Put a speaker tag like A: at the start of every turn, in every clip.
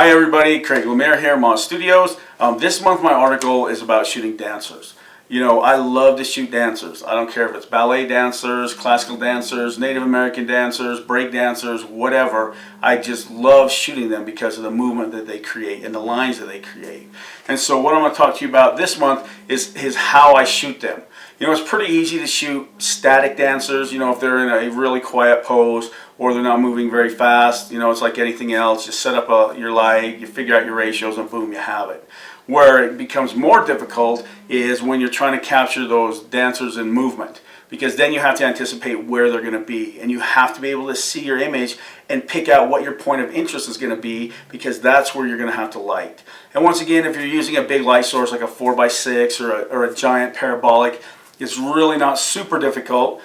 A: Hi everybody, Craig LaMere here, Moz Studios. This month my article is about shooting dancers. You know, I love to shoot dancers. I don't care if it's ballet dancers, classical dancers, Native American dancers, break dancers, whatever. I just love shooting them because of the movement that they create and the lines that they create. And so what I'm going to talk to you about this month is how I shoot them. You know, it's pretty easy to shoot static dancers, you know, if they're in a really quiet pose or they're not moving very fast. You know, it's like anything else. Just set up your light, you figure out your ratios, and boom, you have it. Where it becomes more difficult is when you're trying to capture those dancers in movement, because then you have to anticipate where they're going to be, and you have to be able to see your image and pick out what your point of interest is going to be, because that's where you're going to have to light. And once again, if you're using a big light source like a 4x6 or a giant parabolic, it's really not super difficult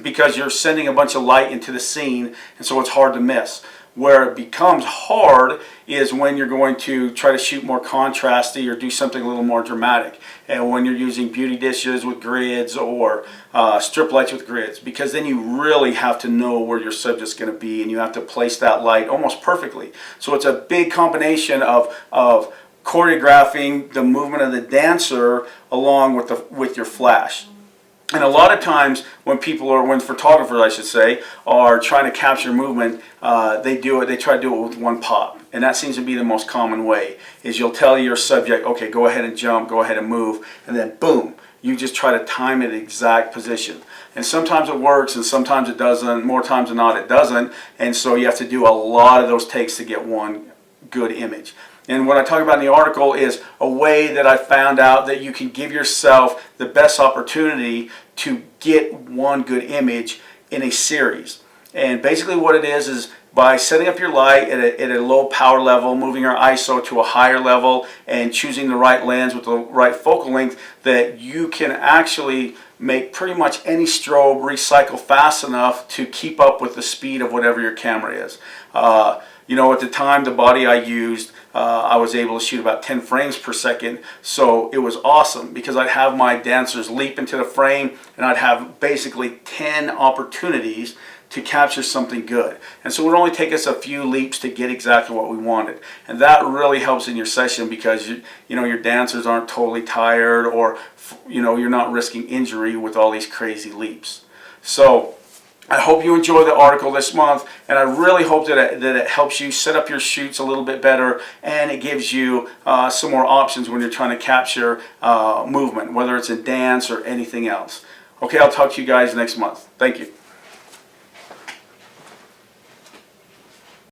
A: because you're sending a bunch of light into the scene, and so it's hard to miss. Where it becomes hard is when you're going to try to shoot more contrasty or do something a little more dramatic, and when you're using beauty dishes with grids or strip lights with grids, because then you really have to know where your subject's going to be and you have to place that light almost perfectly. So it's a big combination of choreographing the movement of the dancer along with your flash. And a lot of times when photographers, I should say, are trying to capture movement, they try to do it with one pop. And that seems to be the most common way, is you'll tell your subject, okay, go ahead and jump, go ahead and move, and then boom, you just try to time it exact position. And sometimes it works and sometimes it doesn't, more times than not it doesn't, and so you have to do a lot of those takes to get one good image. And what I talk about in the article is a way that I found out that you can give yourself the best opportunity to get one good image in a series. And basically what it is by setting up your light at a low power level, moving your ISO to a higher level, and choosing the right lens with the right focal length, that you can actually make pretty much any strobe recycle fast enough to keep up with the speed of whatever your camera is. You know, at the time, the body I used, I was able to shoot about 10 frames per second, so it was awesome because I'd have my dancers leap into the frame and I'd have basically 10 opportunities to capture something good. And so it would only take us a few leaps to get exactly what we wanted. And that really helps in your session because you know, your dancers aren't totally tired, or you know, you're not risking injury with all these crazy leaps. So I hope you enjoy the article this month, and I really hope that it helps you set up your shoots a little bit better, and it gives you some more options when you're trying to capture movement, whether it's in dance or anything else. Okay, I'll talk to you guys next month. Thank you.